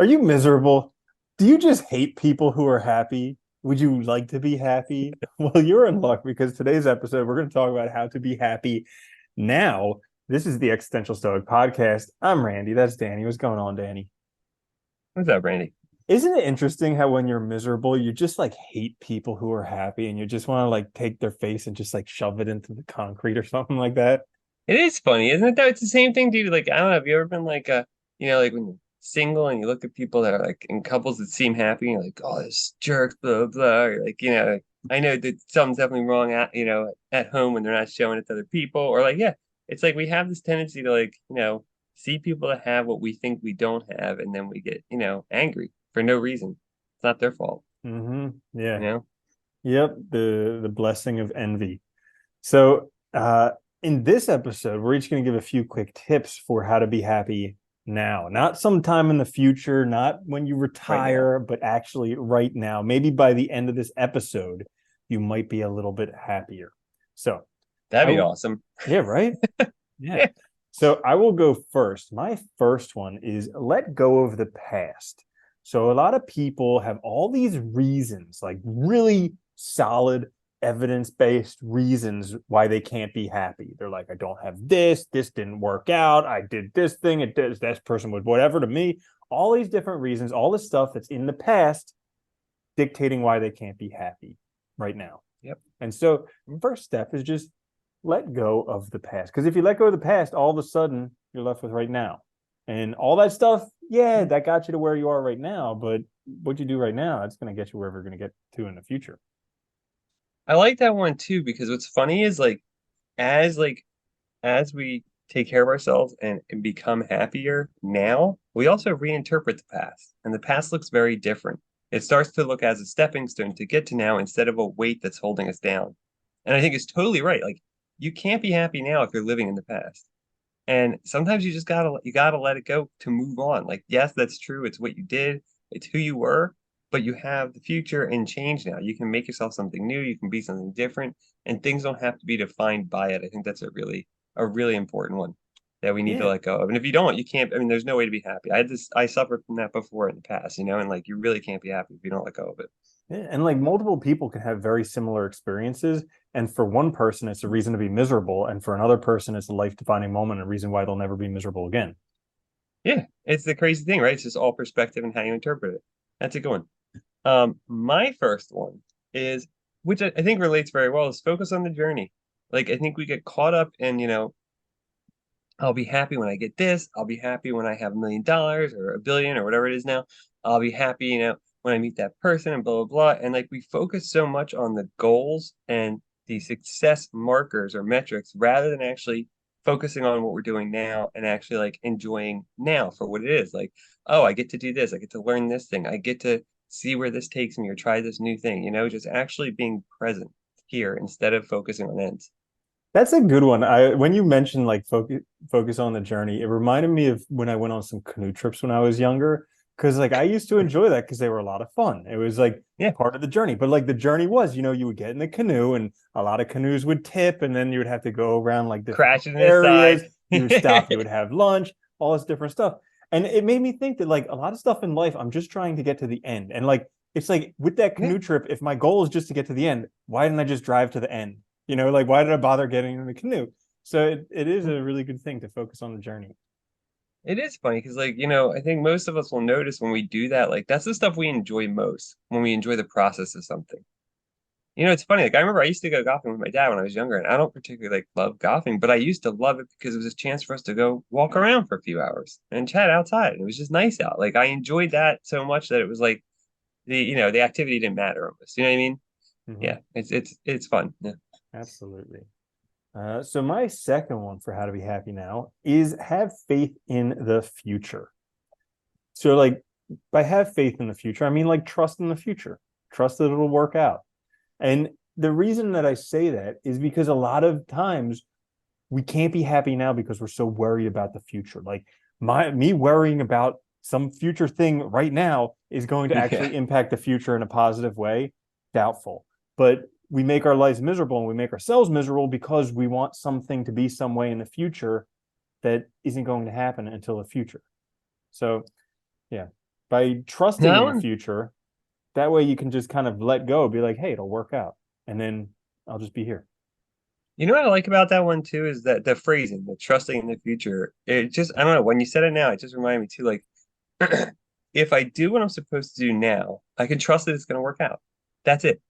Are you miserable? Do you just hate people who are happy? Would you like to be happy? Well, you're in luck because today's episode, we're going to talk about how to be happy now. This is the Existential Stoic podcast. I'm Randy. That's Danny. What's going on, Danny? What's up, Randy? Isn't it interesting how when you're miserable, you just like hate people who are happy and you just want to like take their face and just like shove it into the concrete or something like that? It is funny, isn't it? Though it's the same thing, dude. Like I don't know. Have you ever been like like when you're single and you look at people that are like in couples that seem happy, and you're like, oh, this jerk, blah blah. Or like I know that something's definitely wrong at at home when they're not showing it to other people, or like it's like we have this tendency to like see people that have what we think we don't have, and then we get angry for no reason. It's not their fault, you Yeah. know. Yep. The blessing of envy. So, in this episode, we're each going to give a few quick tips for how to be happy now, not sometime in the future, not when you Right now, retire, but actually right now. Maybe by the end of this episode, you might be a little bit happier. So, that'd I be will, awesome. yeah, right? Yeah. Yeah. So, I will go first. My first one is let go of the past. So, a lot of people have all these reasons, like really solid evidence-based reasons why they can't be happy. They're like, I don't have this didn't work out, I did this thing, this person would whatever to me. All these different reasons, all this stuff that's in the past dictating why they can't be happy right now. Yep. And so first step is just let go of the past. Because if you let go of the past, all of a sudden you're left with right now. And all that stuff, yeah, that got you to where you are right now. But what you do right now, that's going to get you wherever you're going to get to in the future. I like that one too because what's funny is like as we take care of ourselves and become happier now, we also reinterpret the past. And the past looks very different. It starts to look as a stepping stone to get to now instead of a weight that's holding us down. And I think it's totally right. Like you can't be happy now if you're living in the past. And sometimes you gotta let it go to move on. Like, yes, that's true. It's what you did, it's who you were, but you have the future and change now. You can make yourself something new, you can be something different, and things don't have to be defined by it. I think that's a really important one that we need to Yeah. let go of. And if you don't, you can't, I mean, there's no way to be happy. I suffered from that before in the past, and like you really can't be happy if you don't let go of it. Yeah, and like multiple people can have very similar experiences. And for one person, it's a reason to be miserable. And for another person, it's a life defining moment, a reason why they'll never be miserable again. Yeah, it's the crazy thing, right? It's just all perspective and how you interpret it. That's a good one. My first one is, which I think relates very well, is focus on the journey. Like I think we get caught up in, I'll be happy when I get this. I'll be happy when I have $1 million or a billion or whatever it is now. I'll be happy, when I meet that person and blah blah blah. And like we focus so much on the goals and the success markers or metrics rather than actually focusing on what we're doing now and actually like enjoying now for what it is. Like, oh, I get to do this. I get to learn this thing. I get to see where this takes me or try this new thing, just actually being present here instead of focusing on ends. That's a good one. I when you mentioned like focus on the journey, it reminded me of when I went on some canoe trips when I was younger. Because like I used to enjoy that because they were a lot of fun. It was like Yeah, part of the journey. But like the journey was, you would get in the canoe and a lot of canoes would tip, and then you would have to go around like different crashing to the areas. side. You would stop, you would have lunch, all this different stuff. And it made me think that like a lot of stuff in life, I'm just trying to get to the end. And like it's like with that Yeah. canoe trip, if my goal is just to get to the end, why didn't I just drive to the end? Like why did I bother getting in the canoe? So it is a really good thing to focus on the journey. It is funny because, like, I think most of us will notice when we do that, like, that's the stuff we enjoy most when we enjoy the process of something. It's funny. Like, I remember I used to go golfing with my dad when I was younger, and I don't particularly like love golfing, but I used to love it because it was a chance for us to go walk around for a few hours and chat outside. It was just nice out. Like, I enjoyed that so much that it was like the activity didn't matter almost. You know what I mean? Hmm. Yeah, it's fun. Yeah. Absolutely. So my second one for how to be happy now is have faith in the future. So like by have faith in the future, I mean like trust in the future. Trust that it'll work out. And the reason that I say that is because a lot of times we can't be happy now because we're so worried about the future. Like me worrying about some future thing right now is going to Yeah. actually impact the future in a positive way. Doubtful. But we make our lives miserable and we make ourselves miserable because we want something to be some way in the future that isn't going to happen until the future. So yeah, by trusting That in the one, future. That way you can just kind of let go, be like, hey, it'll work out. And then I'll just be here. you know what I like about that one too is that the phrasing, the trusting in the future. It just, I don't know, when you said it now, it just reminded me too, like, if I do what I'm supposed to do now, I can trust that it's going to work out. That's it.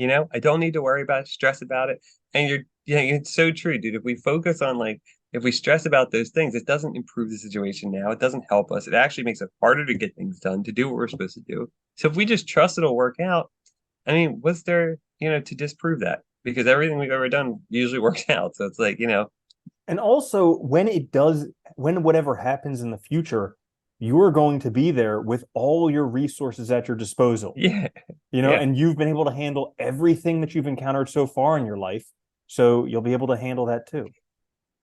I don't need to worry about it, stress about it. And it's so true, dude. If we focus on like, if we stress about those things, it doesn't improve the situation now. It doesn't help us. It actually makes it harder to get things done, to do what we're supposed to do. So if we just trust it'll work out, I mean, what's there, to disprove that? Because everything we've ever done usually works out. So it's like, And also, when it does, when whatever happens in the future, you are going to be there with all your resources at your disposal, yeah, yeah. and you've been able to handle everything that you've encountered so far in your life. So you'll be able to handle that too.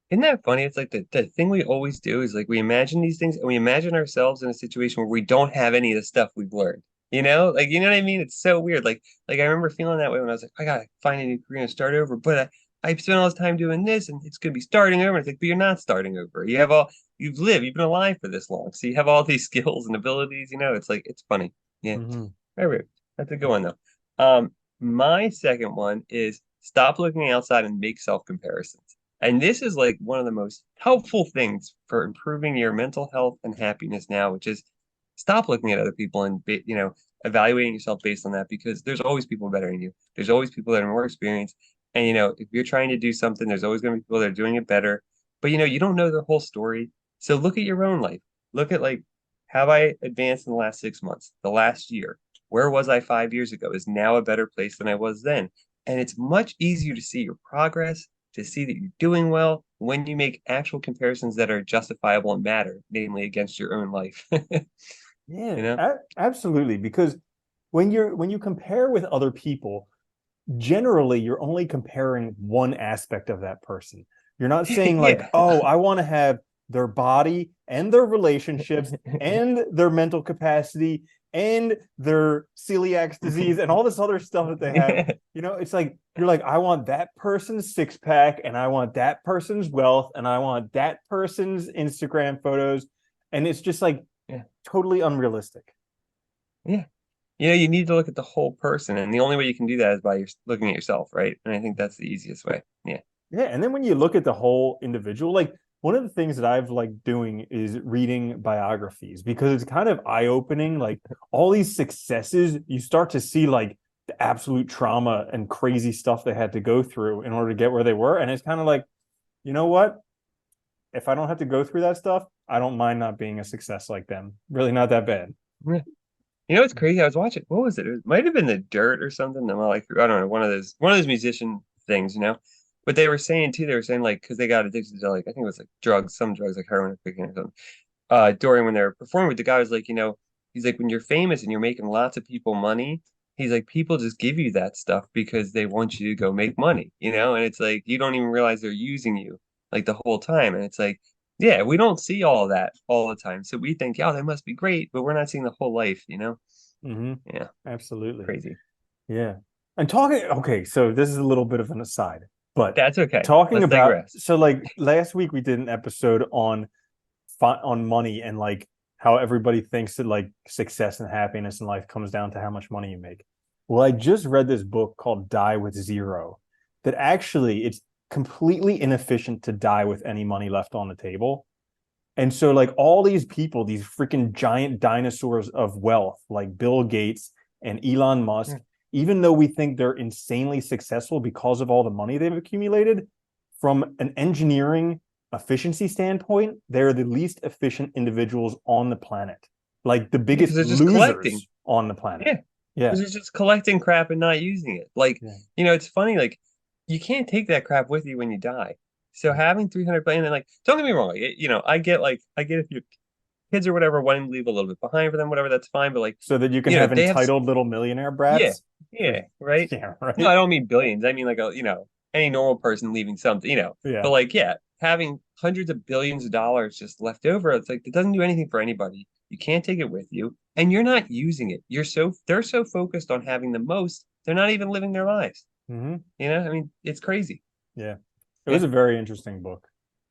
Isn't that funny? It's like the thing we always do is like we imagine these things and we imagine ourselves in a situation where we don't have any of the stuff we've learned. Like you know what I mean? It's so weird. Like I remember feeling that way when I was like, I gotta find a new career and start over. But I spent all this time doing this and it's gonna be starting over. And it's like, but you're not starting over. You've lived, you've been alive for this long. So you have all these skills and abilities, it's like it's funny. Yeah. Hmm. Very weird. That's a good one though. My second one is stop looking outside and make self-comparisons. And this is like one of the most helpful things for improving your mental health and happiness now, which is stop looking at other people and evaluating yourself based on that because there's always people better than you. There's always people that are more experienced. And if you're trying to do something, there's always going to be people that are doing it better. But you don't know the whole story. So look at your own life. Look at like, have I advanced in the last 6 months, the last year? Where was I 5 years ago? Is now a better place than I was then? And it's much easier to see your progress, to see that you're doing well when you make actual comparisons that are justifiable and matter, namely against your own life. You Yeah, know? absolutely. Because when you compare with other people, generally you're only comparing one aspect of that person. You're not saying like, Yeah. oh, I want to have their body and their relationships and their mental capacity and their celiac disease and all this other stuff that they have. Yeah. It's like you're like, I want that person's six pack and I want that person's wealth and I want that person's Instagram photos. And it's just like Yeah. totally unrealistic. Yeah. You need to look at the whole person, and the only way you can do that is by looking at yourself, right? And I think that's the easiest way. Yeah. Yeah, and then when you look at the whole individual, like one of the things that I've like doing is reading biographies because it's kind of eye-opening. Like all these successes, you start to see like the absolute trauma and crazy stuff they had to go through in order to get where they were. And it's kind of like, you know what? If I don't have to go through that stuff, I don't mind not being a success like them. Really not that bad. Yeah. What's crazy? I was watching. What was it? It might have been The Dirt or something. I'm like, I don't know, one of those musician things. But they were saying too. They were saying like because they got addicted to like I think it was like drugs, some drugs like heroin or cocaine or something. During when they were performing with the guy was like, he's like when you're famous and you're making lots of people money, he's like people just give you that stuff because they want you to go make money. And it's like you don't even realize they're using you like the whole time. And it's like, yeah, we don't see all that all the time. So we think, yeah, they must be great, but we're not seeing the whole life. Mm-hmm. Yeah, Absolutely. crazy. Yeah. And talking, okay, so this is a little bit of an aside, but That's okay. talking Let's about, digress. so like last week we did an episode on money and like how everybody thinks that like success and happiness in life comes down to how much money you make. Well, I just read this book called Die with Zero that actually it's completely inefficient to die with any money left on the table. And so like all these people, these freaking giant dinosaurs of wealth, like Bill Gates and Elon Musk, Yeah. even though we think they're insanely successful because of all the money they've accumulated, from an engineering efficiency standpoint, they're the least efficient individuals on the planet. Like the Because biggest they're just collecting. losers on the planet. Yeah. Yeah. Because they're just collecting crap and not using it. Like, Yeah. it's funny, like you can't take that crap with you when you die. So having 300 billion and like, don't get me wrong, I get if your kids or whatever wanting to leave a little bit behind for them, whatever, that's fine. But like, So that you can have they have, entitled little millionaire yeah, brats. yeah, right. Yeah, No, right. I don't mean billions. I mean like any normal person leaving something. But Yeah. like, yeah, having hundreds of billions of dollars just left over, it's like it doesn't do anything for anybody. You can't take it with you, and you're not using it. They're so focused on having the most, they're not even living their lives. Mm-hmm. I mean, it's crazy. Yeah. It Yeah, was a very interesting book.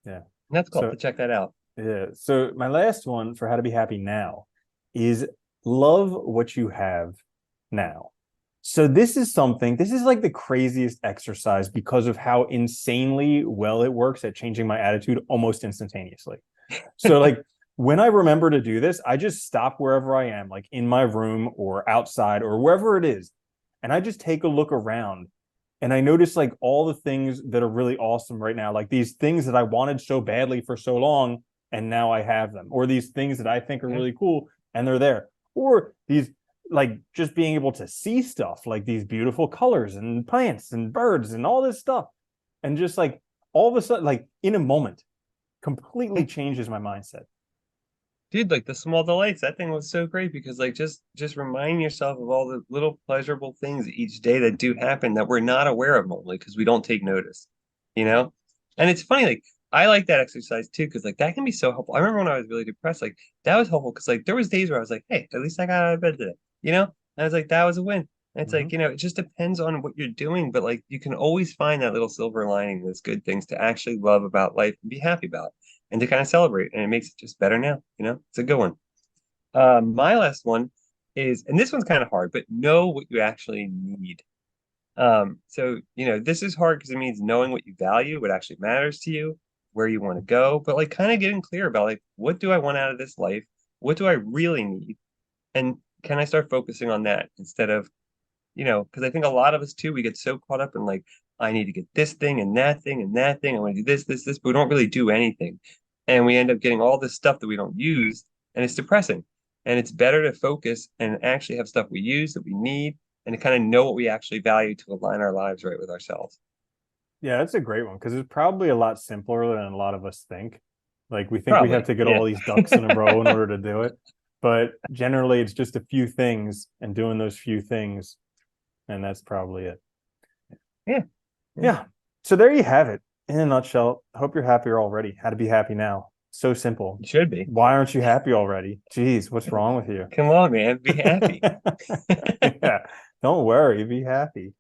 Yeah. and that's cool So to check that out. yeah. So my last one for how to be happy now is love what you have now. So this is like the craziest exercise because of how insanely well it works at changing my attitude almost instantaneously. So like when I remember to do this, I just stop wherever I am, like in my room or outside or wherever it is. And I just take a look around and I notice like all the things that are really awesome right now, like these things that I wanted so badly for so long, and now I have them, or these things that I think are really cool and they're there, or these like just being able to see stuff like these beautiful colors and plants and birds and all this stuff. And just like all of a sudden, like in a moment, completely changes my mindset. Dude, like the small delights, that thing was so great because like just remind yourself of all the little pleasurable things each day that do happen that we're not aware of normally because we don't take notice, you know? And it's funny, like I like that exercise too, because like that can be so helpful. I remember when I was really depressed, like that was helpful because like there was days where I was like, hey, at least I got out of bed today, you know? And I was like, that was a win. And it's Mm-hmm. like, it just depends on what you're doing, but like you can always find that little silver lining, those good things to actually love about life and be happy about and to kind of celebrate. And it makes it just better now. It's a good one. My last one is, and this one's kind of hard, but know what you actually need. So this is hard because it means knowing what you value, what actually matters to you, where you want to go, but like kind of getting clear about like, what do I want out of this life? What do I really need? And can I start focusing on that instead of because I think a lot of us too, we get so caught up in like, I need to get this thing and that thing and that thing. I want to do this, this, this, but we don't really do anything. And we end up getting all this stuff that we don't use, and it's depressing. And it's better to focus and actually have stuff we use that we need and to kind of know what we actually value to align our lives right with ourselves. Yeah, that's a great one because it's probably a lot simpler than a lot of us think. Like we think we have Probably. to get Yeah. all these ducks in a row in order to do it, but generally it's just a few things and doing those few things, and that's probably it. Yeah. Yeah. Yeah. So there you have it in a nutshell. Hope you're happier already. How to be happy now. So simple. You should be. Why aren't you happy already? Jeez, what's wrong with you? Come on, man. Be happy. Yeah. Don't worry, be happy.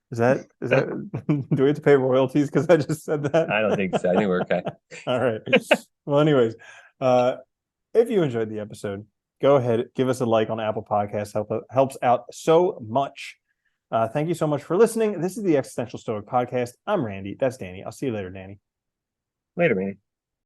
Is that do we have to pay royalties because I just said that? I don't think so. I think we're okay. All right. Well, anyways, uh if you enjoyed the episode, go ahead, give us a like on Apple Podcasts. Helps out so much. Thank you so much for listening. This is the Existential Stoic Podcast. I'm Randy. That's Danny. I'll see you later, Danny. Later, man.